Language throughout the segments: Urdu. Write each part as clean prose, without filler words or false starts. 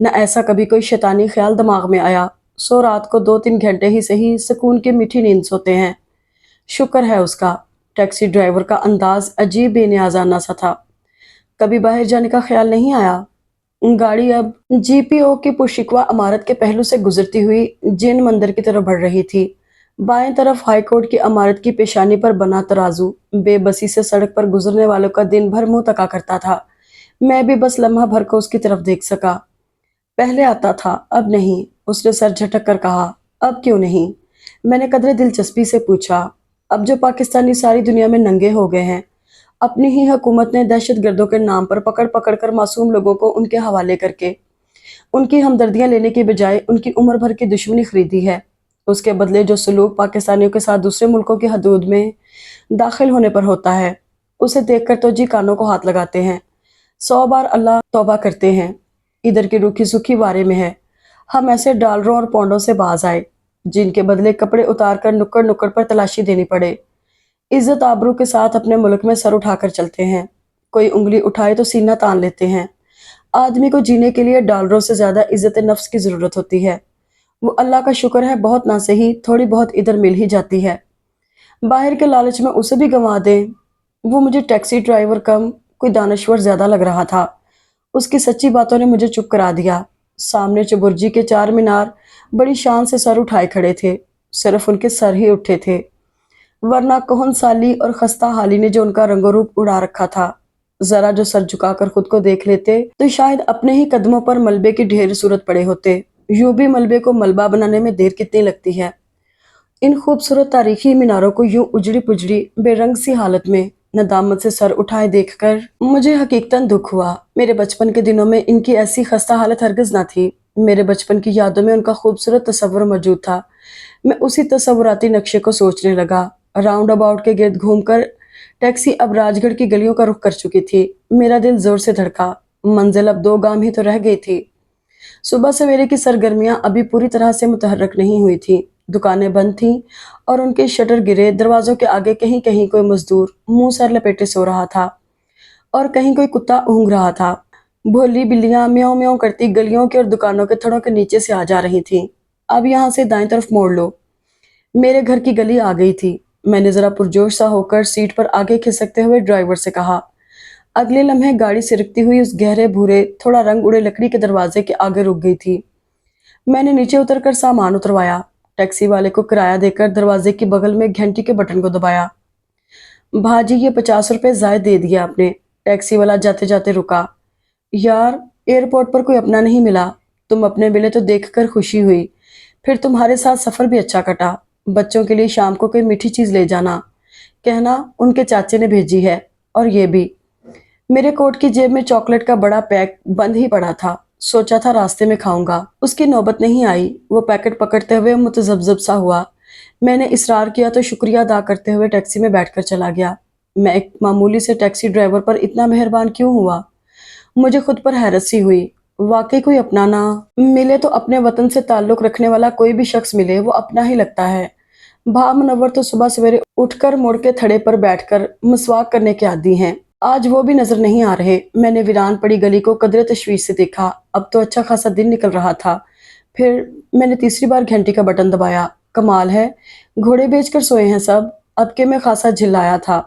نہ ایسا کبھی کوئی شیطانی خیال دماغ میں آیا۔ سو رات کو 2-3 گھنٹے ہی صحیح سکون کی میٹھی نیند سوتے ہیں۔ شکر ہے اس کا۔ ٹیکسی ڈرائیور کا انداز عجیب بے نیازانہ سا تھا۔ کبھی باہر جانے کا خیال نہیں آیا؟ گاڑی اب جی پی او کی پرشکوا عمارت کے پہلو سے گزرتی ہوئی جین مندر کی طرف بڑھ رہی تھی۔ بائیں طرف ہائی کورٹ کی عمارت کی پیشانی پر بنا ترازو بے بسی سے سڑک پر گزرنے والوں کا دن بھر منہ تکا کرتا تھا۔ میں بھی بس لمحہ بھر کو اس کی طرف دیکھ سکا۔ پہلے آتا تھا، اب نہیں، اس نے سر جھٹک کر کہا۔ اب کیوں نہیں؟ میں نے قدرے دلچسپی سے پوچھا۔ اب جو پاکستانی ساری دنیا میں ننگے ہو گئے ہیں، اپنی ہی حکومت نے دہشت گردوں کے نام پر پکڑ پکڑ کر معصوم لوگوں کو ان کے حوالے کر کے ان کی ہمدردیاں لینے کی بجائے ان کی عمر بھر کی دشمنی خریدی ہے۔ اس کے بدلے جو سلوک پاکستانیوں کے ساتھ دوسرے ملکوں کی حدود میں داخل ہونے پر ہوتا ہے، اسے دیکھ کر تو جی کانوں کو ہاتھ لگاتے ہیں، 100 بار اللہ توبہ کرتے ہیں۔ ادھر کی روکھی سکھی بارے میں ہے، ہم ایسے ڈالروں اور پونڈوں سے باز آئے جن کے بدلے کپڑے اتار کر نکڑ نکڑ پر تلاشی دینی پڑے۔ عزت آبرو کے ساتھ اپنے ملک میں سر اٹھا کر چلتے ہیں، کوئی انگلی اٹھائے تو سینہ تان لیتے ہیں۔ آدمی کو جینے کے لیے ڈالروں سے زیادہ عزت نفس کی ضرورت ہوتی ہے۔ وہ اللہ کا شکر ہے بہت نہ صحیح تھوڑی بہت ادھر مل ہی جاتی ہے۔ باہر کے لالچ میں اسے بھی گنوا دیں۔ وہ مجھے ٹیکسی ڈرائیور کم کوئی دانشور زیادہ لگ رہا تھا۔ اس کی سچی باتوں نے مجھے چپ کرا دیا۔ سامنے چبرجی کے 4 مینار بڑی شان سے سر اٹھائے کھڑے تھے، صرف ان کے سر ہی اٹھے تھے، ورنہ کہن سالی اور خستہ حالی نے جو ان کا رنگ و روپ اڑا رکھا تھا۔ ذرا جو سر جھکا کر خود کو دیکھ لیتے تو شاید اپنے ہی قدموں پر ملبے کی ڈھیر صورت پڑے ہوتے۔ یوں بھی ملبے کو ملبہ بنانے میں دیر کتنی لگتی ہے۔ ان خوبصورت تاریخی میناروں کو یوں اجڑی پجڑی بے رنگ سی حالت میں ندامت سے سر اٹھائے دیکھ کر مجھے حقیقتاً دکھ ہوا۔ میرے بچپن کے دنوں میں ان کی ایسی خستہ حالت ہرگز نہ تھی۔ میرے بچپن کی یادوں میں ان کا خوبصورت تصور موجود تھا۔ میں اسی تصوراتی نقشے کو سوچنے لگا۔ راؤنڈ اباؤٹ کے گرد گھوم کر ٹیکسی اب راج گڑھ کی گلیوں کا رخ کر چکی تھی۔ میرا دل زور سے دھڑکا، منزل اب 2 گام ہی تو رہ گئی تھی۔ صبح سویرے کی سرگرمیاں ابھی پوری طرح سے متحرک نہیں ہوئی تھیں۔ دکانیں بند تھیں اور ان کے شٹر گرے دروازوں کے آگے کہیں کہیں کوئی مزدور منہ سر لپیٹے سو رہا تھا اور کہیں کوئی کتا اونگھ رہا تھا۔ بھولی بلیاں میوں میوں کرتی گلیوں کے اور دکانوں کے تھڑوں کے نیچے سے آ جا رہی تھیں۔ اب یہاں سے دائیں طرف موڑ لو۔ میرے گھر کی گلی آ گئی تھی۔ میں نے ذرا پرجوش سا ہو کر سیٹ پر آگے کھسکتے ہوئے ڈرائیور سے کہا۔ اگلے لمحے گاڑی سرکتی ہوئی اس گہرے بھورے تھوڑا رنگ اڑے لکڑی کے دروازے کے آگے رک گئی تھی۔ میں نے نیچے اتر کر سامان اتروایا، ٹیکسی والے کو کرایہ دے کر دروازے کی بغل میں گھنٹی کے بٹن کو دبایا۔ بھاجی یہ 50 روپے زائد دے دیا آپ نے۔ ٹیکسی والا جاتے جاتے رکا۔ یار ایئرپورٹ پر کوئی اپنا نہیں ملا، تم اپنے ملے تو دیکھ کر خوشی ہوئی، پھر تمہارے ساتھ سفر بھی اچھا کٹا۔ بچوں کے لیے شام کو کوئی میٹھی چیز لے جانا، کہنا ان کے چاچے نے بھیجی ہے۔ اور یہ بھی، میرے کوٹ کی جیب میں چاکلیٹ کا بڑا پیک بند ہی پڑا تھا، سوچا تھا راستے میں کھاؤں گا۔ اس کی نوبت نہیں آئی، وہ پیکٹ پکڑتے ہوئے متذبذب سا ہوا۔ میں نے اصرار کیا تو شکریہ ادا کرتے ہوئے ٹیکسی میں بیٹھ کر چلا گیا۔ میں ایک معمولی سے ٹیکسی ڈرائیور پر اتنا مہربان کیوں ہوا؟ مجھے خود پر حیرت سی ہوئی۔ واقعی کوئی اپنا نہ ملے تو اپنے وطن سے تعلق رکھنے والا کوئی بھی شخص ملے وہ اپنا ہی لگتا ہے۔ بھا منور تو صبح سویرے اٹھ کر مڑ کے تھڑے پر بیٹھ کر مسواک کرنے کے عادی ہیں، آج وہ بھی نظر نہیں آ رہے۔ میں نے ویران پڑی گلی کو قدرے تشویش سے دیکھا۔ اب تو اچھا خاصا دن نکل رہا تھا۔ پھر میں نے تیسری بار گھنٹی کا بٹن دبایا۔ کمال ہے، گھوڑے بیچ کر سوئے ہیں سب۔ اب کے میں خاصا جھلایا تھا،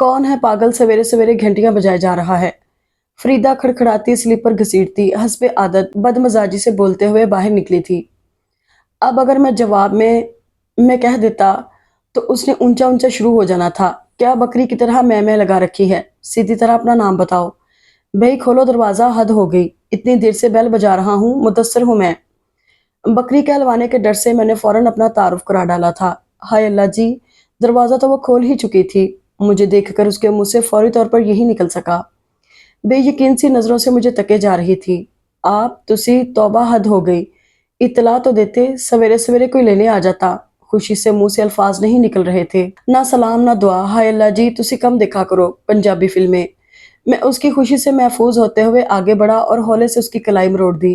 کون ہے پاگل سویرے سویرے گھنٹیاں بجائے جا رہا ہے۔ فریدہ کھڑکھڑاتی سلیپر گھسیٹتی حسب عادت بد مزاجی سے بولتے ہوئے باہر نکلی تھی۔ اب اگر میں جواب میں کہہ دیتا تو اس نے اونچا اونچا شروع ہو جانا تھا، کیا بکری کی طرح میں لگا رکھی ہے، سیدھی طرح اپنا نام بتاؤ۔ بھئی کھولو دروازہ، حد ہو گئی، اتنی دیر سے بیل بجا رہا ہوں، مدثر ہوں میں۔ بکری کہلوانے کے ڈر سے میں نے فوراً اپنا تعارف کرا ڈالا تھا۔ ہائے اللہ جی، دروازہ تو وہ کھول ہی چکی تھی۔ مجھے دیکھ کر اس کے منہ سے فوری طور پر یہی نکل سکا۔ بے یقین سی نظروں سے مجھے تکے جا رہی تھی۔ آپ تسی توبہ، حد ہو گئی، اطلاع تو دیتے، سویرے سویرے کوئی لینے آ جاتا۔ خوشی سے منہ سے الفاظ نہیں نکل رہے تھے، نہ سلام نہ دعا۔ ہائے اللہ جی، تسی کم دیکھا کرو پنجابی فلمیں۔ میں اس کی خوشی سے محفوظ ہوتے ہوئے آگے بڑھا اور ہولے سے اس کی کلائی مروڑ دی۔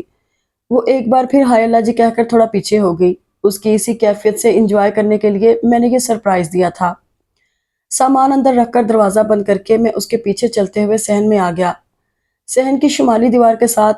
وہ ایک بار پھر ہائے اللہ جی کہہ کر تھوڑا پیچھے ہو گئی۔ اس کی اسی کیفیت سے انجوائے کرنے کے لیے میں نے یہ سرپرائز دیا تھا۔ سامان اندر رکھ کر دروازہ بند کر کے میں اس کے پیچھے چلتے ہوئے صحن میں آ گیا۔ صحن کی شمالی دیوار کے ساتھ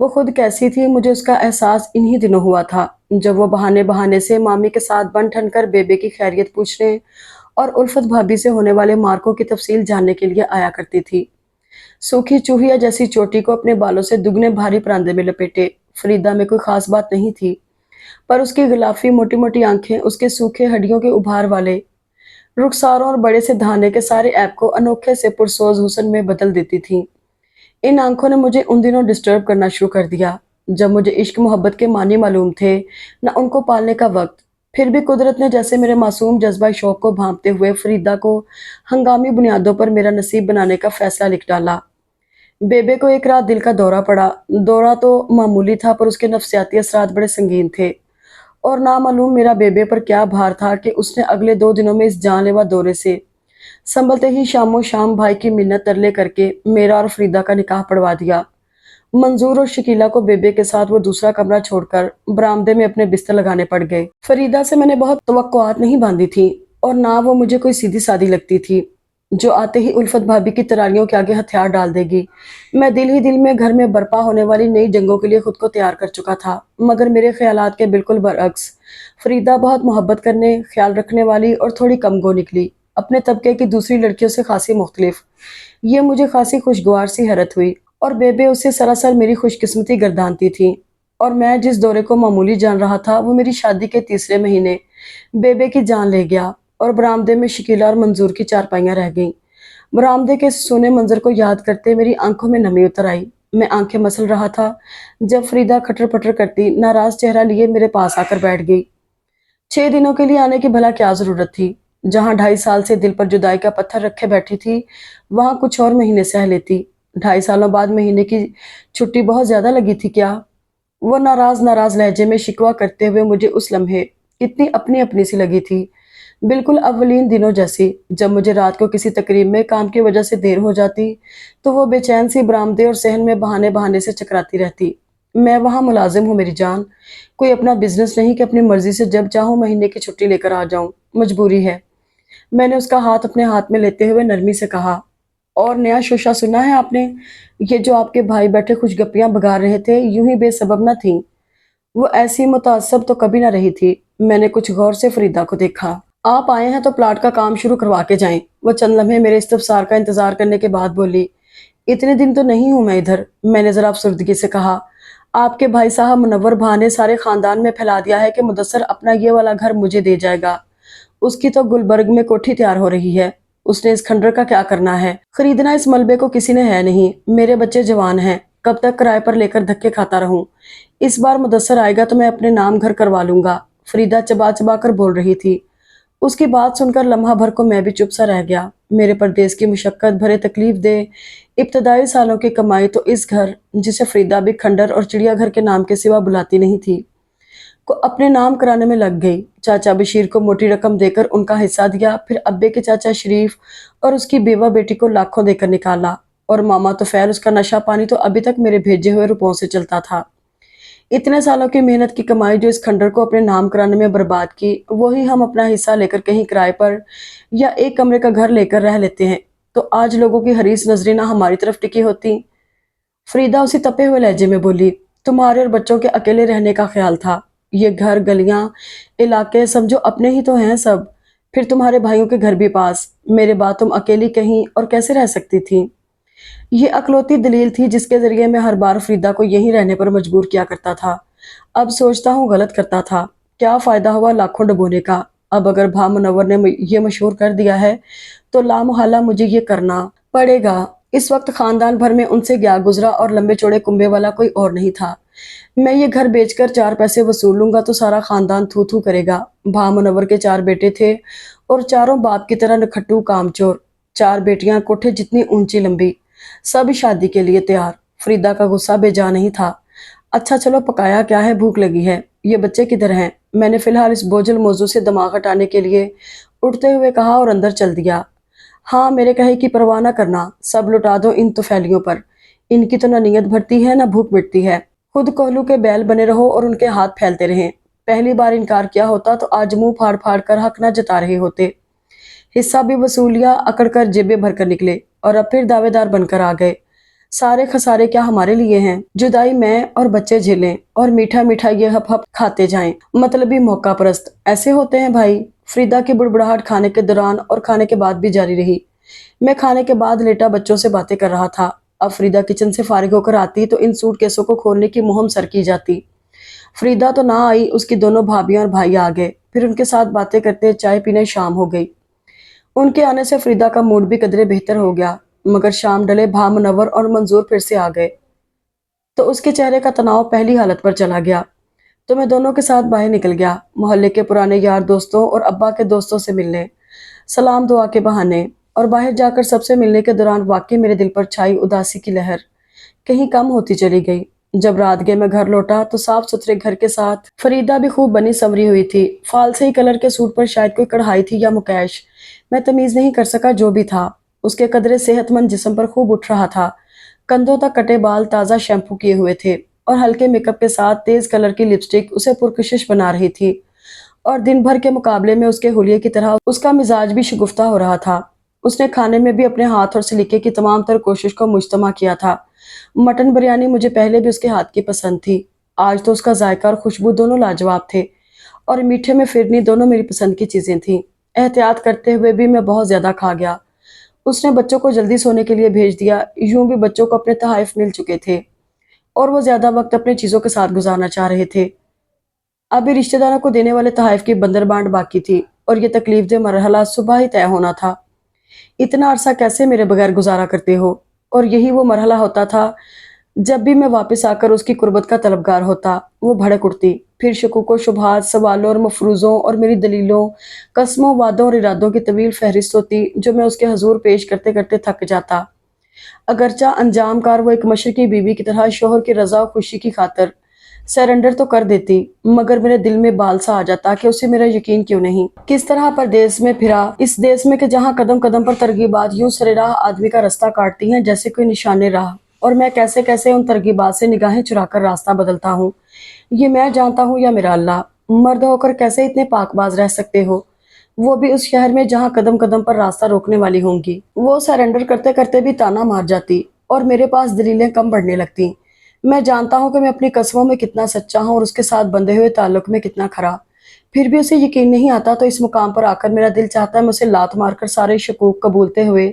وہ خود کیسی تھی مجھے اس کا احساس انہی دنوں ہوا تھا جب وہ بہانے بہانے سے مامی کے ساتھ بن ٹھن کر بیبے کی خیریت پوچھنے اور الفت بھابھی سے ہونے والے مارکوں کی تفصیل جاننے کے لیے آیا کرتی تھی۔ سوکھی چوہیا جیسی چوٹی کو اپنے بالوں سے دگنے بھاری پراندے میں لپیٹے فریدہ میں کوئی خاص بات نہیں تھی، پر اس کی غلافی موٹی موٹی آنکھیں اس کے سوکھے ہڈیوں کے ابھار والے رخساروں اور بڑے سے دھانے کے سارے ایپ کو انوکھے سے پرسوز حسن میں بدل دیتی تھی۔ ان آنکھوں نے مجھے ان دنوں ڈسٹرب کرنا شروع کر دیا جب مجھے عشق محبت کے معنی معلوم تھے نہ ان کو پالنے کا وقت۔ پھر بھی قدرت نے جیسے میرے معصوم جذبہ شوق کو بھانپتے ہوئے فریدہ کو ہنگامی بنیادوں پر میرا نصیب بنانے کا فیصلہ لکھ ڈالا۔ بیبے کو ایک رات دل کا دورہ پڑا۔ دورہ تو معمولی تھا پر اس کے نفسیاتی اثرات بڑے سنگین تھے، اور نامعلوم میرا بیبے پر کیا بھار تھا کہ اس نے اگلے 2 دنوں میں اس جان لیوا دورے سے سنبھلتے ہی شام و شام بھائی کی منت ترلے کر کے میرا اور فریدہ کا نکاح پڑوا دیا۔ منظور اور شکیلہ کو بیبے کے ساتھ وہ دوسرا کمرہ چھوڑ کر برآمدے میں اپنے بستر لگانے پڑ گئے۔ فریدہ سے میں نے بہت توقعات نہیں باندھی تھی اور نہ وہ مجھے کوئی سیدھی سادی لگتی تھی جو آتے ہی الفت بھابھی کی تراریوں کے آگے ہتھیار ڈال دے گی۔ میں دل ہی دل میں گھر میں برپا ہونے والی نئی جنگوں کے لیے خود کو تیار کر چکا تھا، مگر میرے خیالات کے بالکل برعکس فریدہ بہت محبت کرنے، خیال رکھنے والی اور تھوڑی کم گو نکلی، اپنے طبقے کی دوسری لڑکیوں سے خاصی مختلف۔ یہ مجھے خاصی خوشگوار سی حیرت ہوئی، اور بیبے اس سے سراسر میری خوش قسمتی گردانتی تھی، اور میں جس دورے کو معمولی جان رہا تھا وہ میری شادی کے تیسرے مہینے بیبے کی جان لے گیا، اور برآمدے میں شکیلہ اور منظور کی چارپائیاں رہ گئیں۔ برآمدے کے سونے منظر کو یاد کرتے میری آنکھوں میں نمی اتر آئی۔ میں آنکھیں مسل رہا تھا جب فریدہ کھٹر پٹر کرتی ناراض چہرہ لیے میرے پاس آ کر بیٹھ گئی۔ 6 دنوں کے لیے آنے کی بھلا کیا ضرورت تھی؟ جہاں 2.5 سال سے دل پر جدائی کا پتھر رکھے بیٹھی تھی وہاں کچھ اور مہینے سہ لیتی۔ 2.5 سالوں بعد مہینے کی چھٹی بہت زیادہ لگی تھی کیا؟ وہ ناراض ناراض لہجے میں شکوہ کرتے ہوئے مجھے اس لمحے اتنی اپنی اپنی سی لگی تھی، بالکل اولین دنوں جیسی جب مجھے رات کو کسی تقریب میں کام کی وجہ سے دیر ہو جاتی تو وہ بے چین سی برآمدے اور صحن میں بہانے بہانے سے چکراتی رہتی۔ میں وہاں ملازم ہوں میری جان، کوئی اپنا بزنس نہیں کہ اپنی مرضی سے جب چاہوں مہینے کی چھٹی لے کر آ جاؤں، مجبوری ہے۔ میں نے اس کا ہاتھ اپنے ہاتھ میں لیتے ہوئے نرمی سے کہا، اور نیا شوشہ سنا ہے آپ نے؟ یہ جو آپ کے بھائی بیٹھے خوش گپیاں بگار رہے تھے یوں ہی بے سبب نہ تھیں، وہ ایسی متعصب تو کبھی نہ رہی تھی۔ میں نے کچھ غور سے فریدہ کو دیکھا۔ آپ آئے ہیں تو پلاٹ کا کام شروع کروا کے جائیں، وہ چند لمحے میرے استفسار کا انتظار کرنے کے بعد بولی۔ اتنے دن تو نہیں ہوں میں ادھر، میں نے ذرا افسردگی سے کہا۔ آپ کے بھائی صاحب منور بھائی نے سارے خاندان میں پھیلا دیا ہے کہ مدثر اپنا یہ والا گھر مجھے دے جائے گا، اس کی تو گلبرگ میں کوٹھی تیار ہو رہی ہے، اس نے اس کھنڈر کا کیا کرنا ہے؟ خریدنا اس ملبے کو کسی نے ہے نہیں، میرے بچے جوان ہیں، کب تک کرائے پر لے کر دھکے کھاتا رہوں؟ اس بار مدثر آئے گا تو میں اپنے نام گھر کروا لوں گا، فریدہ چبا چبا کر بول رہی تھی۔ اس کی بات سن کر لمحہ بھر کو میں بھی چپ سا رہ گیا۔ میرے پردیس کی مشقت بھرے تکلیف دہ ابتدائی سالوں کی کمائی تو اس گھر، جسے فریدہ بھی کھنڈر اور چڑیا گھر کے نام کے سوا بلاتی نہیں تھی، کو اپنے نام کرانے میں لگ گئی۔ چاچا بشیر کو موٹی رقم دے کر ان کا حصہ دیا، پھر ابے کے چاچا شریف اور اس کی بیوہ بیٹی کو لاکھوں دے کر نکالا، اور ماما طفیل اس کا نشہ پانی تو ابھی تک میرے بھیجے ہوئے روپوں سے چلتا تھا۔ اتنے سالوں کی محنت کی کمائی جو اس کھنڈر کو اپنے نام کرانے میں برباد کی، وہی ہم اپنا حصہ لے کر کہیں کرائے پر یا ایک کمرے کا گھر لے کر رہ لیتے ہیں تو آج لوگوں کی حریص نظریں نہ ہماری طرف ٹکی ہوتی۔ فریدہ اسی تپے ہوئے لہجے میں بولی، تمہارے اور بچوں کے اکیلے رہنے کا خیال تھا، یہ گھر گلیاں علاقے سمجھو اپنے ہی تو ہیں سب، پھر تمہارے بھائیوں کے گھر بھی پاس، میرے بعد تم اکیلی کہیں اور کیسے رہ سکتی تھی؟ یہ اکلوتی دلیل تھی جس کے ذریعے میں ہر بار فریدہ کو یہیں رہنے پر مجبور کیا کرتا تھا۔ اب سوچتا ہوں غلط کرتا تھا، کیا فائدہ ہوا لاکھوں ڈبونے کا؟ اب اگر بھا منور نے یہ مشہور کر دیا ہے تو لامحالہ مجھے یہ کرنا پڑے گا۔ اس وقت خاندان بھر میں ان سے گیا گزرا اور لمبے چوڑے کنبے والا کوئی اور نہیں تھا۔ میں یہ گھر بیچ کر 4 پیسے وصول لوں گا تو سارا خاندان تھو تھو کرے گا۔ بھا منور کے 4 بیٹے تھے اور چاروں باپ کی طرح نکھٹو کامچور، 4 بیٹیاں کوٹھے جتنی اونچی لمبی، سب شادی کے لیے تیار۔ فریدہ کا غصہ بے جا نہیں تھا۔ اچھا چلو پکایا کیا ہے، بھوک لگی ہے، یہ بچے کدھر ہیں؟ میں نے فی الحال اس بوجھل موضوع سے دماغ ہٹانے کے لیے اٹھتے ہوئے کہا اور اندر چل دیا۔ ہاں میرے کہے کی پرواہ نہ کرنا، سب لٹا دو ان طفیلیوں پر، ان کی تو نہ نیت بھرتی ہے نہ بھوک مٹتی ہے، خود کوہلو کے بیل بنے رہو اور ان کے ہاتھ پھیلتے رہیں۔ پہلی بار انکار کیا ہوتا تو آج منہ پھاڑ پھاڑ کر حق نہ جتا رہے ہوتے۔ حصہ بھی وصول لیا، اکڑ کر جیبیں بھر کر نکلے اور اب پھر دعوے دار بن کر آ گئے۔ سارے خسارے کیا ہمارے لیے ہیں؟ جدائی میں اور بچے جھیلیں اور میٹھا میٹھا یہ ہپ ہپ کھاتے جائیں، مطلبی موقع پرست ایسے ہوتے ہیں بھائی۔ فریدہ کی بڑبڑاہٹ کھانے کے دوران اور کھانے کے بعد بھی جاری رہی۔ میں کھانے کے بعد لیٹا بچوں سے باتیں کر رہا تھا۔ اب فریدہ کچن سے فارغ ہو کر آتی تو ان سوٹ کیسوں کو کھولنے کی مہم سر کی جاتی۔ فریدہ تو نہ آئی، اس کی دونوں بھابیاں اور بھائی آ گئے، پھر ان کے ساتھ باتیں کرتے چائے پینے شام ہو گئی۔ ان کے آنے سے فریدہ کا موڈ بھی قدرے بہتر ہو گیا، مگر شام ڈلے بھا منور اور منظور پھر سے آ گئے تو اس کے چہرے کا تناؤ پہلی حالت پر چلا گیا۔ تو میں دونوں کے ساتھ باہر نکل گیا، محلے کے پرانے یار دوستوں اور ابا کے دوستوں سے ملنے، سلام دعا کے بہانے، اور باہر جا کر سب سے ملنے کے دوران واقعی میرے دل پر چھائی اداسی کی لہر کہیں کم ہوتی چلی گئی۔ جب رات گئے میں گھر لوٹا تو صاف ستھرے گھر کے ساتھ فریدہ بھی خوب بنی سنوری ہوئی تھی۔ فالسئی کلر کے سوٹ پر شاید کوئی کڑھائی تھی یا مکیش، میں تمیز نہیں کر سکا، جو بھی تھا اس کے قدرے صحت مند جسم پر خوب اٹھ رہا تھا۔ کندھوں تک کٹے بال تازہ شیمپو کیے ہوئے تھے اور ہلکے میک اپ کے ساتھ تیز کلر کی لپسٹک اسے پرکشش بنا رہی تھی، اور دن بھر کے مقابلے میں اس کے حلیے کی طرح اس کا مزاج بھی شگفتہ ہو رہا تھا۔ اس نے کھانے میں بھی اپنے ہاتھ اور سلیقے کی تمام تر کوشش کو مجتمع کیا تھا۔ مٹن بریانی مجھے پہلے بھی اس کے ہاتھ کی پسند تھی، آج تو اس کا ذائقہ اور خوشبو دونوں لاجواب تھے، اور میٹھے میں فرنی دونوں میری پسند کی چیزیں تھیں۔ احتیاط کرتے ہوئے بھی میں بہت زیادہ کھا گیا۔ اس نے بچوں کو جلدی سونے کے لیے بھیج دیا، یوں بھی بچوں کو اپنے تحائف مل چکے تھے اور وہ زیادہ وقت اپنے چیزوں کے ساتھ گزارنا چاہ رہے تھے۔ ابھی رشتہ داروں کو دینے والے تحائف کی بندر بانٹ باقی تھی، اور یہ تکلیف دہ مرحلہ صبح ہی طے ہونا تھا۔ اتنا عرصہ کیسے میرے بغیر گزارا کرتے ہو؟ اور یہی وہ مرحلہ ہوتا تھا جب بھی میں واپس آ کر اس کی قربت کا طلبگار ہوتا، وہ بھڑک اٹھتی، پھر شکوک و شبہات، سوالوں اور مفروضوں اور میری دلیلوں، قسموں، وعدوں اور ارادوں کی طویل فہرست ہوتی جو میں اس کے حضور پیش کرتے کرتے تھک جاتا۔ اگرچہ انجام کار وہ ایک مشرقی بیوی کی طرح شوہر کی رضا و خوشی کی خاطر سرنڈر تو کر دیتی، مگر میرے دل میں بال سا آ جاتا کہ اسے میرا یقین کیوں نہیں۔ کس طرح پردیس میں پھرا، اس دیس میں کہ جہاں قدم قدم پر ترغیبات یوں سر راہ آدمی کا رستہ کاٹتی ہیں جیسے کوئی نشان راہ، اور میں کیسے کیسے ان ترغیبات سے نگاہیں چرا کر راستہ بدلتا ہوں، یہ میں جانتا ہوں یا میرا اللہ۔ مرد ہو کر کیسے اتنے پاک باز رہ سکتے ہو، وہ بھی اس شہر میں جہاں قدم قدم پر راستہ روکنے والی ہوں گی۔ وہ سرنڈر کرتے کرتے بھی تانا مار جاتی اور میرے پاس دلیلیں کم بڑھنے لگتی۔ میں جانتا ہوں کہ میں اپنی قسموں میں کتنا سچا ہوں اور اس کے ساتھ بندھے ہوئے تعلق میں کتنا کھرا، پھر بھی اسے یقین نہیں آتا، تو اس مقام پر آ کر میرا دل چاہتا ہے میں اسے لات مار کر سارے شکوک قبولتے ہوئے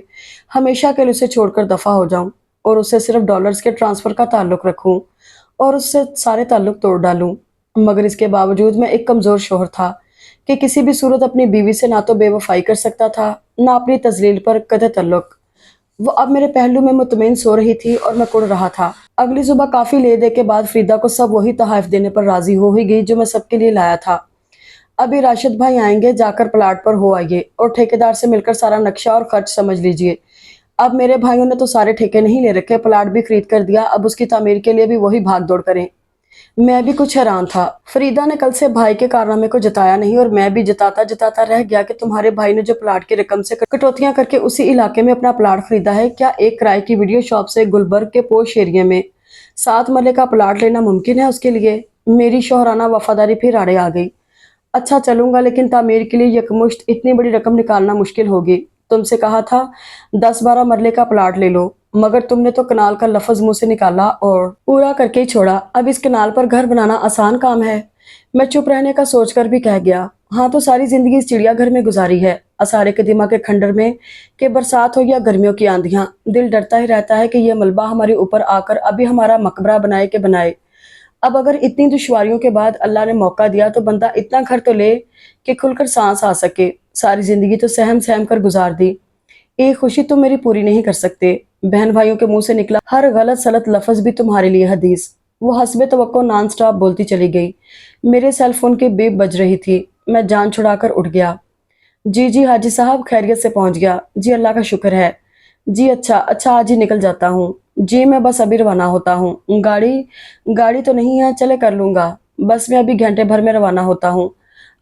ہمیشہ کے لیے اسے چھوڑ کر دفع ہو جاؤں اور اس سے صرف ڈالرز کے ٹرانسفر کا تعلق رکھوں اور اس سے سارے تعلق توڑ ڈالوں۔ مگر اس کے باوجود میں ایک کمزور شوہر تھا کہ کسی بھی صورت اپنی بیوی سے نہ تو بے وفائی کر سکتا تھا، نہ اپنی تذلیل پر قطع تعلق۔ وہ اب میرے پہلو میں مطمئن سو رہی تھی اور میں کڑ رہا تھا۔ اگلی صبح کافی لے دے کے بعد فریدہ کو سب وہی تحائف دینے پر راضی ہو ہی گئی جو میں سب کے لیے لایا تھا۔ ابھی راشد بھائی آئیں گے، جا کر پلاٹ پر ہو آئیے اور ٹھیکیدار سے مل کر سارا نقشہ اور خرچ سمجھ لیجئے۔ اب میرے بھائیوں نے تو سارے ٹھیکے نہیں لے رکھے، پلاٹ بھی خرید کر دیا، اب اس کی تعمیر کے لیے بھی وہی بھاگ دوڑ کریں۔ میں بھی کچھ حیران تھا، فریدہ نے کل سے بھائی کے کارنامے کو جتایا نہیں، اور میں بھی جتاتا جتاتا رہ گیا کہ تمہارے بھائی نے جو پلاٹ کی رقم سے کٹوتیاں کر کے اسی علاقے میں اپنا پلاٹ خریدا ہے، کیا ایک کرائے کی ویڈیو شاپ سے گلبرگ کے پوش ایریے میں 7 مرلے کا پلاٹ لینا ممکن ہے اس کے لیے؟ میری شوہرانہ وفاداری پھر آڑے آ گئی۔ اچھا چلوں گا، لیکن تعمیر کے لیے یکمشت اتنی بڑی رقم نکالنا مشکل ہوگی۔ تم سے کہا تھا 10-12 مرلے کا پلاٹ لے لو، مگر تم نے تو کنال کا لفظ منہ سے نکالا اور پورا کر کے ہی چھوڑا۔ اب اس کنال پر گھر بنانا آسان کام ہے؟ میں چپ رہنے کا سوچ کر بھی کہہ گیا، ہاں تو ساری زندگی اس چڑیا گھر میں گزاری ہے، اسارے کے دماغ کے کھنڈر میں، کہ برسات ہو یا گرمیوں کی آندھیاں، دل ڈرتا ہی رہتا ہے کہ یہ ملبہ ہمارے اوپر آ کر ابھی ہمارا مقبرہ بنائے کہ بنائے۔ اب اگر اتنی دشواریوں کے بعد اللہ نے موقع دیا تو بندہ اتنا گھر تو لے کہ کھل کر سانس آ سکے۔ ساری زندگی تو سہم سہم کر گزار دی، ایک خوشی تم میری پوری نہیں کر سکتے۔ بہن بھائیوں کے منہ سے نکلا ہر غلط سلط لفظ بھی تمہارے لیے حدیث۔ وہ حسب توقع نان سٹاپ بولتی چلی گئی۔ میرے سیل فون کی بیپ بج رہی تھی، میں جان چھڑا کر اٹھ گیا۔ جی حاجی صاحب خیریت سے پہنچ گیا؟ جی اللہ کا شکر ہے۔ جی اچھا آج ہی نکل جاتا ہوں۔ جی میں بس ابھی روانہ ہوتا ہوں، گاڑی تو نہیں ہے، چلے کر لوں گا، بس میں ابھی گھنٹے بھر میں روانہ ہوتا ہوں،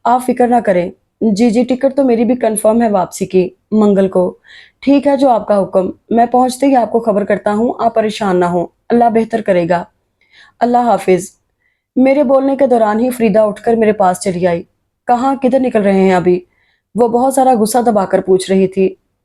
آپ فکر نہ کریں۔ جی ٹکٹ تو میری بھی کنفرم ہے واپسی کی، منگل کو۔ ٹھیک ہے جو آپ کا حکم، میں پہنچتے ہی آپ کو خبر کرتا ہوں، آپ پریشان نہ ہوں، اللہ بہتر کرے گا، اللہ حافظ۔ میرے بولنے کے دوران ہی فریدہ اٹھ کر میرے پاس چلی آئی۔ کہاں کدھر نکل رہے ہیں ابھی؟ وہ بہت سارا غصہ دبا کر پوچھ رہی تھی۔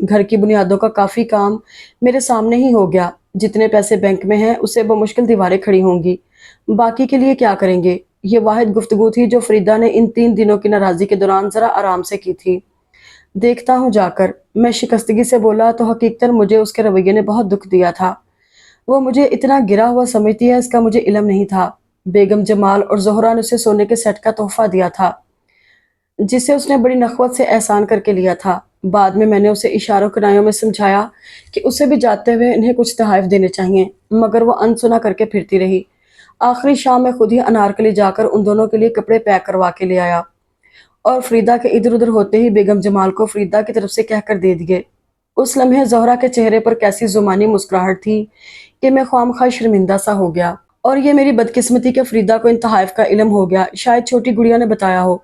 گھر کی بنیادوں کا کافی کام میرے سامنے ہی ہو گیا۔ جتنے پیسے بینک میں ہیں اسے بمشکل دیواریں کھڑی ہوں گی، باقی کے لیے کیا کریں گے؟ یہ واحد گفتگو تھی جو فریدہ نے ان 3 دنوں کی ناراضی کے دوران ذرا آرام سے کی تھی۔ دیکھتا ہوں جا کر، میں شکستگی سے بولا تو حقیقتاً مجھے اس کے رویے نے بہت دکھ دیا تھا۔ وہ مجھے اتنا گرا ہوا سمجھتی ہے اس کا مجھے علم نہیں تھا۔ بیگم جمال اور زہرا نے اسے سونے کے سیٹ کا تحفہ دیا تھا جسے اس نے بڑی نخوت سے احسان کر کے لیا تھا۔ بعد میں نے اسے اشاروں کنایوں میں سمجھایا کہ اسے بھی جاتے ہوئے انہیں کچھ تحائف دینے چاہیے، مگر وہ انسنا کر کے پھرتی رہی۔ آخری شام میں خود ہی انارکلی جا کر ان دونوں کے لیے کپڑے پیک کروا کے لے آیا اور فریدہ کے ادھر ادھر ہوتے ہی بیگم جمال کو فریدہ کی طرف سے کہہ کر دے دیے۔ اس لمحے زہرا کے چہرے پر کیسی زمانی مسکراہٹ تھی کہ میں خواہ شرمندہ سا ہو گیا۔ اور یہ میری بدقسمتی کہ فریدہ کو ان تحائف کا علم ہو گیا، شاید چھوٹی گڑیا نے بتایا ہو۔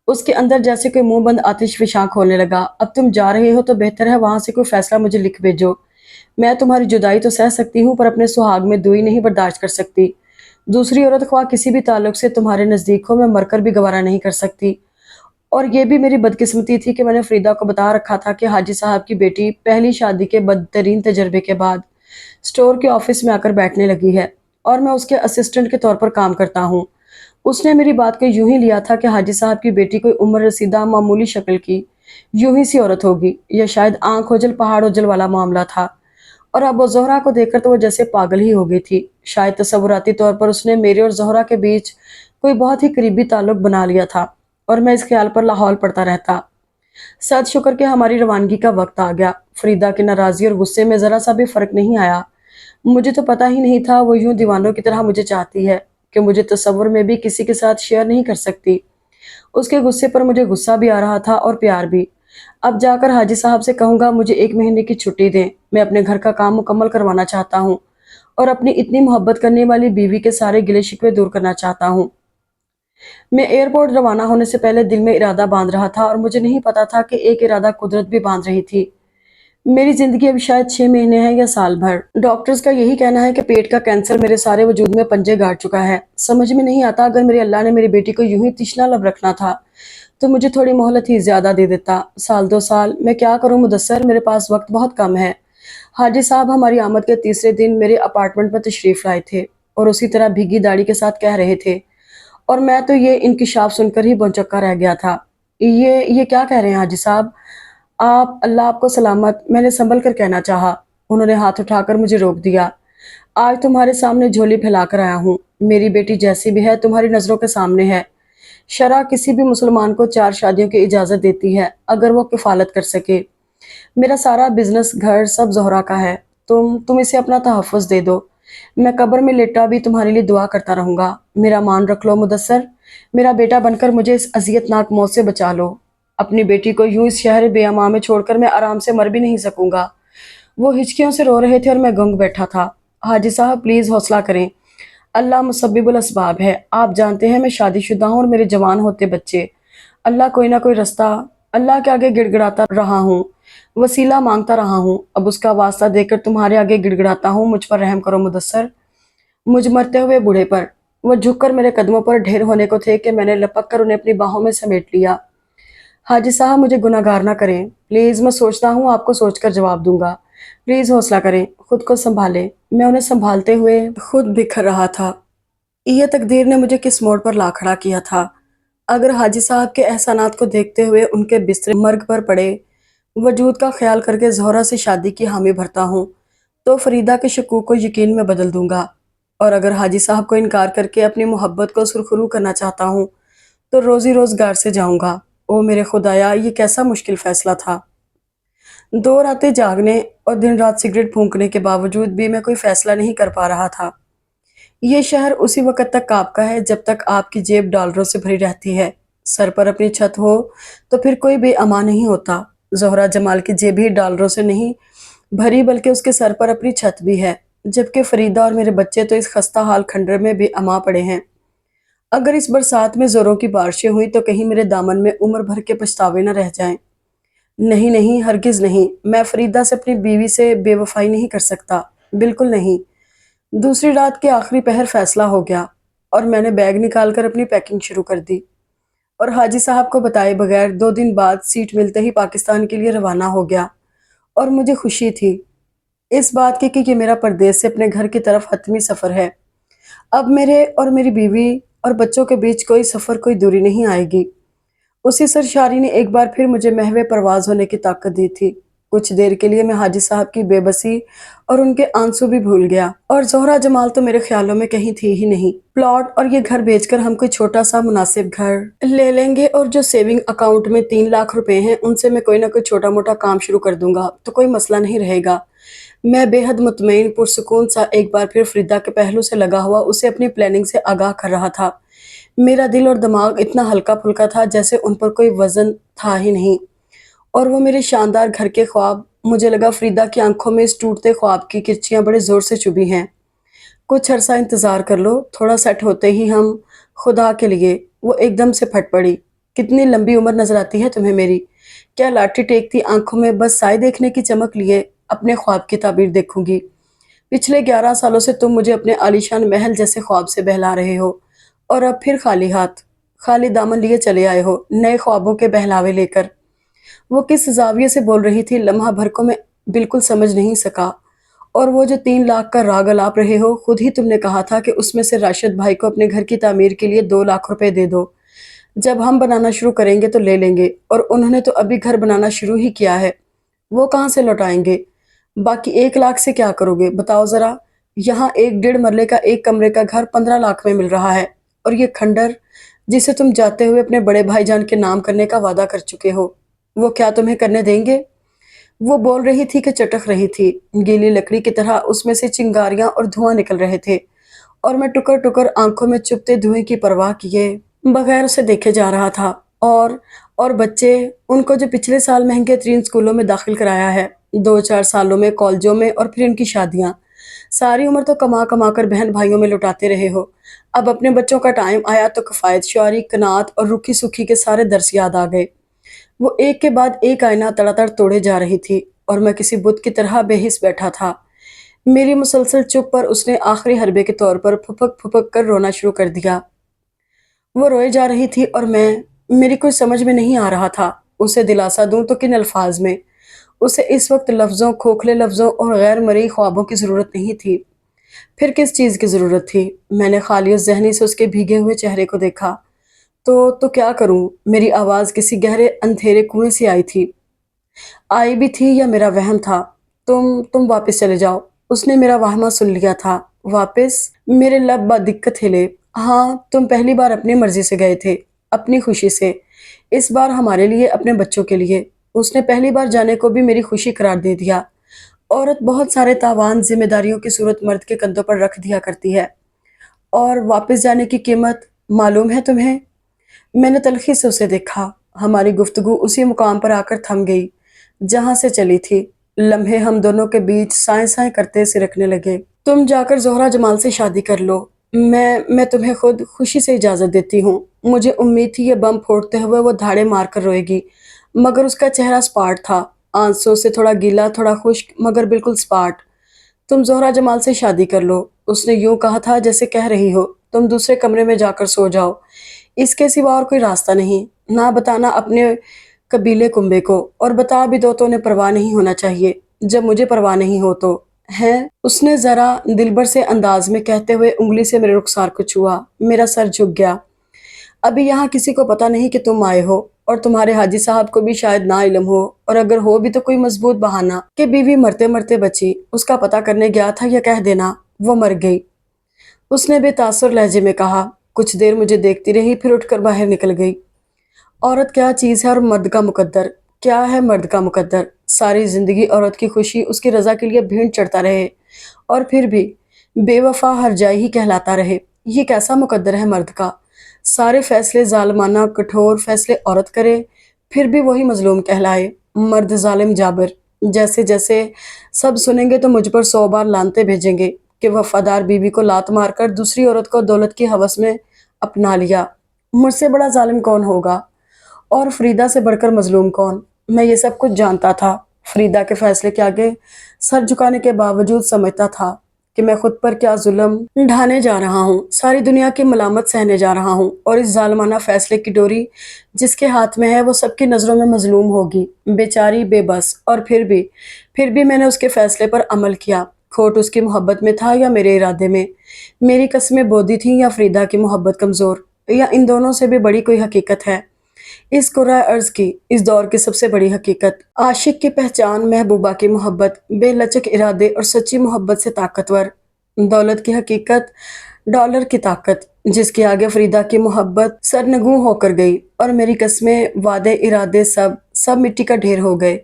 اس کے اندر جیسے کوئی منہ بند آتش فشاں کھولنے لگا۔ اب تم جا رہے ہو تو بہتر ہے وہاں سے کوئی فیصلہ مجھے لکھ بھیجو۔ میں تمہاری جدائی تو سہ سکتی ہوں پر اپنے سہاگ میں دوئی نہیں برداشت کر سکتی۔ دوسری عورت خواہ کسی بھی تعلق سے تمہارے نزدیک ہو، میں مر کر بھی گوارا نہیں کر سکتی۔ اور یہ بھی میری بدقسمتی تھی کہ میں نے فریدہ کو بتا رکھا تھا کہ حاجی صاحب کی بیٹی پہلی شادی کے بدترین تجربے کے بعد اسٹور کے آفس میں آ کر بیٹھنے لگی ہے اور میں اس کے اسسٹنٹ کے طور پر کام کرتا ہوں۔ اس نے میری بات کو یوں ہی لیا تھا کہ حاجی صاحب کی بیٹی کوئی عمر رسیدہ معمولی شکل کی یوں ہی سی عورت ہوگی، یا شاید آنکھ اوجل پہاڑ اوجل والا معاملہ تھا۔ اور اب وہ زہرا کو دیکھ کر تو وہ جیسے پاگل ہی ہو گئی تھی۔ شاید تصوراتی طور پر اس نے میرے اور زہرا کے بیچ کوئی بہت ہی قریبی تعلق بنا لیا تھا اور میں اس خیال پر لاحول پڑتا رہتا۔ صد شکر کہ ہماری روانگی کا وقت آ گیا۔ فریدہ کی ناراضی اور غصے میں ذرا سا بھی فرق نہیں آیا۔ مجھے تو پتہ ہی نہیں تھا وہ یوں دیوانوں کی طرح مجھے چاہتی ہے کہ مجھے تصور میں بھی کسی کے ساتھ شیئر نہیں کر سکتی۔ اس کے غصے پر مجھے غصہ بھی آ رہا تھا اور پیار بھی۔ اب جا کر حاجی صاحب سے کہوں گا مجھے 1 مہینے کی چھٹی دیں، میں اپنے گھر کا کام مکمل کروانا چاہتا ہوں اور اپنی اتنی محبت کرنے والی بیوی کے سارے گلے شکوے دور کرنا چاہتا ہوں۔ میں ایئرپورٹ روانہ ہونے سے پہلے دل میں ارادہ باندھ رہا تھا اور مجھے نہیں پتا تھا کہ ایک ارادہ قدرت بھی باندھ رہی تھی۔ میری زندگی اب شاید 6 مہینے ہے یا سال بھر۔ ڈاکٹرز کا یہی کہنا ہے کہ پیٹ کا کینسر میرے سارے وجود میں پنجے گاڑ چکا ہے۔ سمجھ میں نہیں آتا اگر میرے اللہ نے میری بیٹی کو یوں ہی تشنا لب رکھنا تھا تو مجھے تھوڑی مہلت ہی زیادہ دے دیتا، سال 2 سال۔ میں کیا کروں مدثر، میرے پاس وقت بہت کم ہے۔ حاجی صاحب ہماری آمد کے تیسرے دن میرے اپارٹمنٹ میں تشریف لائے تھے اور اسی طرح بھیگی داڑھی کے ساتھ کہہ رہے تھے، اور میں تو یہ انکشاف سن کر ہی بونچکا رہ گیا تھا۔ یہ کیا کہہ رہے ہیں حاجی صاحب؟ آپ، اللہ آپ کو سلامت، میں نے سنبھل کر کہنا چاہا۔ انہوں نے ہاتھ اٹھا کر مجھے روک دیا۔ آج تمہارے سامنے جھولی پھیلا کر آیا ہوں۔ میری بیٹی جیسی بھی ہے تمہاری نظروں کے سامنے ہے۔ شرع کسی بھی مسلمان کو 4 شادیوں کی اجازت دیتی ہے اگر وہ کفالت کر سکے۔ میرا سارا بزنس، گھر سب زہرا کا ہے۔ تم اسے اپنا تحفظ دے دو۔ میں قبر میں لیٹا بھی تمہارے لیے دعا کرتا رہوں گا۔ میرا مان رکھ لو مدثر، میرا بیٹا بن کر مجھے اس اذیت ناک موت سے بچا لو۔ اپنی بیٹی کو یوں اس شہر بے امان میں چھوڑ کر میں آرام سے مر بھی نہیں سکوں گا۔ وہ ہچکیوں سے رو رہے تھے اور میں گنگ بیٹھا تھا۔ حاجی صاحب پلیز حوصلہ کریں، اللہ مسبب الاسباب ہے۔ آپ جانتے ہیں میں شادی شدہ ہوں اور میرے جوان ہوتے بچے۔ اللہ کوئی نہ کوئی رستہ، اللہ کے آگے گڑ گڑاتا رہا ہوں، وسیلہ مانگتا رہا ہوں۔ اب اس کا واسطہ دے کر تمہارے آگے گڑ گڑاتا ہوں، مجھ پر رحم کرو مدثر، مجھ مرتے ہوئے بوڑھے پر۔ وہ جھک کر میرے قدموں پر ڈھیر ہونے کو تھے کہ میں نے لپک کر انہیں اپنی باہوں میں سمیٹ لیا۔ حاجی صاحب مجھے گناہگار نہ کریں پلیز، میں سوچتا ہوں آپ کو سوچ کر جواب دوں گا۔ پلیز حوصلہ کریں، خود کو سنبھالیں۔ میں انہیں سنبھالتے ہوئے خود بکھر رہا تھا۔ یہ تقدیر نے مجھے کس موڑ پر لا کھڑا کیا تھا؟ اگر حاجی صاحب کے احسانات کو دیکھتے ہوئے ان کے بستر مرگ پر پڑے وجود کا خیال کر کے زہرا سے شادی کی حامی بھرتا ہوں تو فریدہ کے شکوک کو یقین میں بدل دوں گا، اور اگر حاجی صاحب کو انکار کر کے اپنی محبت کو سرخرو کرنا چاہتا ہوں تو روزی روزگار سے جاؤں گا۔ او میرے خدایا، یہ کیسا مشکل فیصلہ تھا۔ 2 راتیں جاگنے اور دن رات سگریٹ پھونکنے کے باوجود بھی میں کوئی فیصلہ نہیں کر پا رہا تھا۔ یہ شہر اسی وقت تک آپ کا ہے جب تک آپ کی جیب ڈالروں سے بھری رہتی ہے۔ سر پر اپنی چھت ہو تو پھر کوئی بے امان نہیں ہوتا۔ زہرا جمال کی جیب ہی ڈالروں سے نہیں بھری بلکہ اس کے سر پر اپنی چھت بھی ہے، جبکہ فریدہ اور میرے بچے تو اس خستہ حال کھنڈر میں بے امان پڑے ہیں۔ اگر اس برسات میں زوروں کی بارشیں ہوئی تو کہیں میرے دامن میں عمر بھر کے پچھتاوے نہ رہ جائیں۔ نہیں نہیں، ہرگز نہیں، میں فریدہ سے اپنی بیوی سے بے وفائی نہیں کر سکتا، بالکل نہیں۔ دوسری رات کے آخری پہر فیصلہ ہو گیا اور میں نے بیگ نکال کر اپنی پیکنگ شروع کر دی اور حاجی صاحب کو بتائے بغیر 2 دن بعد سیٹ ملتے ہی پاکستان کے لیے روانہ ہو گیا اور مجھے خوشی تھی اس بات کی کہ یہ میرا پردیس سے اپنے گھر کی طرف حتمی سفر ہے۔ اب میرے اور میری بیوی اور بچوں کے بیچ کوئی سفر، کوئی دوری نہیں آئے گی۔ اسی سرشاری نے ایک بار پھر مجھے محو پرواز ہونے کی طاقت دی تھی۔ کچھ دیر کے لیے میں حاجی صاحب کی بے بسی اور ان کے آنسو بھی بھول گیا، اور زہرہ جمال تو میرے خیالوں میں کہیں تھی ہی نہیں۔ پلاٹ اور یہ گھر بیچ کر ہم کوئی چھوٹا سا مناسب گھر لے لیں گے، اور جو سیونگ اکاؤنٹ میں 3 لاکھ روپے ہیں ان سے میں کوئی نہ کوئی چھوٹا موٹا کام شروع کر دوں گا تو کوئی مسئلہ نہیں رہے گا۔ میں بے حد مطمئن پرسکون سا ایک بار پھر فریدہ کے پہلو سے لگا ہوا اسے اپنی پلاننگ سے آگاہ کر رہا تھا۔ میرا دل اور دماغ اتنا ہلکا پھلکا تھا جیسے ان پر کوئی وزن تھا ہی نہیں، اور وہ میرے شاندار گھر کے خواب، مجھے لگا فریدہ کی آنکھوں میں اس ٹوٹتے خواب کی کرچیاں بڑے زور سے چبھی ہیں۔ کچھ عرصہ انتظار کر لو، تھوڑا سیٹ ہوتے ہی ہم، خدا کے لیے، وہ ایک دم سے پھٹ پڑی۔ کتنی لمبی عمر نظر آتی ہے تمہیں میری، کیا لاٹھی ٹیکتی آنکھوں میں بس سائے دیکھنے کی چمک لیے اپنے خواب کی تعبیر دیکھوں گی؟ پچھلے 11 سالوں سے تم مجھے اپنے عالیشان محل جیسے خواب سے بہلا رہے ہو، اور اب پھر خالی ہاتھ، خالی دامن لیے چلے آئے ہو نئے خوابوں کے بہلاوے لے کر۔ وہ کس زاویے سے بول رہی تھی لمحہ بھر کو میں بالکل سمجھ نہیں سکا۔ اور وہ جو 3 لاکھ کا راگ الاپ رہے ہو، خود ہی تم نے کہا تھا کہ اس میں سے راشد بھائی کو اپنے گھر کی تعمیر کے لیے 2 لاکھ روپے دے دو، جب ہم بنانا شروع کریں گے تو لے لیں گے، اور انہوں نے تو ابھی گھر بنانا شروع ہی کیا ہے، وہ کہاں سے لوٹائیں گے؟ باقی 1 لاکھ سے کیا کرو گے بتاؤ ذرا؟ یہاں ایک 1.5 مرلے کا 1 کمرے کا گھر 15 لاکھ میں مل رہا ہے، اور یہ کھنڈر جسے تم جاتے ہوئے اپنے بڑے بھائی جان کے نام کرنے کا وعدہ کر چکے ہو، وہ کیا تمہیں کرنے دیں گے؟ وہ بول رہی تھی کہ چٹک رہی تھی، گیلی لکڑی کی طرح اس میں سے چنگاریاں اور دھواں نکل رہے تھے، اور میں ٹکر ٹکر آنکھوں میں چپتے دھوئیں کی پرواہ کیے بغیر اسے دیکھے جا رہا تھا۔ اور بچے، ان کو جو پچھلے سال مہنگے ترین اسکولوں میں داخل کرایا ہے، 2-4 سالوں میں کالجوں میں، اور پھر ان کی شادیاں، ساری عمر تو کما کما کر بہن بھائیوں میں لٹاتے رہے ہو، اب اپنے بچوں کا ٹائم آیا تو کفایت شعاری، قناعت اور رکھی سکھی کے سارے درس یاد آ گئے۔ وہ ایک کے بعد ایک آئینہ تڑ تڑ توڑے جا رہی تھی، اور میں کسی بت کی طرح بے حس بیٹھا تھا۔ میری مسلسل چپ پر اس نے آخری حربے کے طور پر پھپک پھپک کر رونا شروع کر دیا۔ وہ روئے جا رہی تھی اور میری کوئی سمجھ میں نہیں آ رہا تھا اسے دلاسا دوں تو کن الفاظ میں۔ اسے اس وقت لفظوں، کھوکھلے لفظوں اور غیر مرئی خوابوں کی ضرورت نہیں تھی۔ پھر کس چیز کی ضرورت تھی؟ میں نے خالی ذہنی سے اس کے بھیگے ہوئے چہرے کو دیکھا۔ تو کیا کروں؟ میری آواز کسی گہرے اندھیرے کنویں سے آئی تھی۔ آئی بھی تھی یا میرا وہم تھا؟ تم واپس چلے جاؤ۔ اس نے میرا واہمہ سن لیا تھا۔ واپس؟ میرے لب بدقت ہلے۔ ہاں، تم پہلی بار اپنی مرضی سے گئے تھے، اپنی خوشی سے، اس بار ہمارے لیے، اپنے بچوں کے لیے۔ اس نے پہلی بار جانے کو بھی میری خوشی قرار دے دیا۔ عورت بہت سارے تاوان، ذمہ داریوں کی صورت مرد کے کندھوں پر رکھ دیا کرتی ہے، اور واپس جانے کی قیمت معلوم ہے تمہیں؟ میں نے تلخی سے اسے دیکھا۔ ہماری گفتگو اسی مقام پر آ کر تھم گئی جہاں سے چلی تھی۔ لمحے ہم دونوں کے بیچ سائیں سائیں کرتے سرکنے لگے۔ تم جا کر زہرہ جمال سے شادی کر لو، میں تمہیں خود خوشی سے اجازت دیتی ہوں۔ مجھے امید تھی یہ بم پھوڑتے ہوئے وہ دھاڑے مار کر روئے گی، مگر اس کا چہرہ سپاٹ تھا، آنسوں سے تھوڑا گیلا، تھوڑا خشک، مگر بالکل سپاٹ۔ تم زہرہ جمال سے شادی کر لو، اس نے یوں کہا تھا جیسے کہہ رہی ہو تم دوسرے کمرے میں جا کر سو جاؤ، اس کے سوا اور کوئی راستہ نہیں۔ نہ بتانا اپنے قبیلے کنبے کو، اور بتا بھی دو تو انہیں پرواہ نہیں ہونا چاہیے جب مجھے پرواہ نہیں ہو تو ہیں؟ اس نے ذرا دلبر سے انداز میں کہتے ہوئے انگلی سے میرے رخسار کو چھوا۔ میرا سر جھک گیا۔ ابھی یہاں کسی کو پتہ نہیں کہ تم آئے ہو، اور تمہارے حاجی صاحب کو بھی شاید نا علم ہو، اور اگر ہو بھی تو کوئی مضبوط بہانہ کہ بیوی مرتے مرتے بچی، اس کا پتہ کرنے گیا تھا، یا کہہ دینا وہ مر گئی۔ اس نے بے تاثر لہجے میں کہا۔ کچھ دیر مجھے دیکھتی رہی، پھر اٹھ کر باہر نکل گئی۔ عورت کیا چیز ہے اور مرد کا مقدر کیا ہے؟ مرد کا مقدر ساری زندگی عورت کی خوشی، اس کی رضا کے لیے بھینٹ چڑھتا رہے، اور پھر بھی بے وفا ہر جائے ہی کہلاتا رہے۔ یہ کیسا مقدر ہے مرد کا؟ سارے فیصلے ظالمانہ کٹھور فیصلے عورت کرے، پھر بھی وہی مظلوم کہلائے، مرد ظالم جابر۔ جیسے جیسے سب سنیں گے تو مجھ پر 100 بار لعنتیں بھیجیں گے کہ وفادار بیوی کو لات مار کر دوسری عورت کو دولت کی ہوس میں اپنا لیا۔ مجھ سے بڑا ظالم کون ہوگا؟ اور فریدہ سے بڑھ کر مظلوم کون؟ میں یہ سب کچھ جانتا تھا، فریدہ کے فیصلے کے آگے سر جھکانے کے باوجود سمجھتا تھا کہ میں خود پر کیا ظلم ڈھانے جا رہا ہوں، ساری دنیا کی ملامت سہنے جا رہا ہوں، اور اس ظالمانہ فیصلے کی ڈوری جس کے ہاتھ میں ہے وہ سب کی نظروں میں مظلوم ہوگی، بیچاری بے بس۔ اور پھر بھی میں نے اس کے فیصلے پر عمل کیا۔ کھوٹ اس کی محبت میں تھا یا میرے ارادے میں؟ میری قسمیں بودھی تھیں یا فریدہ کی محبت کمزور؟ یا ان دونوں سے بھی بڑی کوئی حقیقت ہے؟ اس کرۂ ارض کی، اس دور کی سب سے بڑی حقیقت، عاشق کی پہچان محبوبہ کی محبت، بے لچک ارادے اور سچی محبت سے طاقتور، دولت کی حقیقت، ڈالر کی طاقت، جس کے آگے فریدہ کی محبت سرنگوں ہو کر گئی، اور میری قسمیں، وعدے، ارادے سب مٹی کا ڈھیر ہو گئے۔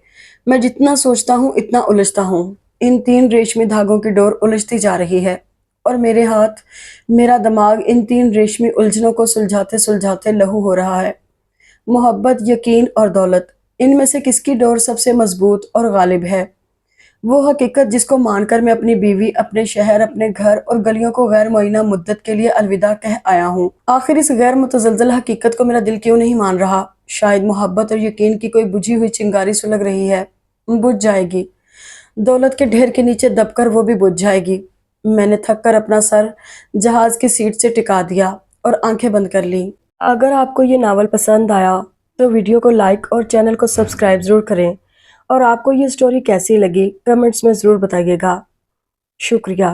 میں جتنا سوچتا ہوں اتنا الجھتا ہوں، ان تین ریشمی دھاگوں کی ڈور الجھتی جا رہی ہے، اور میرے ہاتھ، میرا دماغ ان تین ریشمی الجھنوں کو سلجھاتے سلجھاتے لہو ہو رہا ہے۔ محبت، یقین اور دولت، ان میں سے کس کی ڈور سب سے مضبوط اور غالب ہے؟ وہ حقیقت جس کو مان کر میں اپنی بیوی، اپنے شہر، اپنے گھر اور گلیوں کو غیر معینہ مدت کے لیے الوداع کہہ آیا ہوں۔ آخر اس غیر متزلزل حقیقت کو میرا دل کیوں نہیں مان رہا؟ شاید محبت اور یقین کی کوئی بجھی ہوئی چنگاری سلگ رہی ہے، بجھ جائے گی، دولت کے ڈھیر کے نیچے دب کر وہ بھی بجھ جائے گی۔ میں نے تھک کر اپنا سر جہاز کی سیٹ سے ٹکا دیا اور آنکھیں بند کر لیں۔ اگر آپ کو یہ ناول پسند آیا تو ویڈیو کو لائک اور چینل کو سبسکرائب ضرور کریں، اور آپ کو یہ سٹوری کیسی لگی کمنٹس میں ضرور بتائیے گا۔ شکریہ۔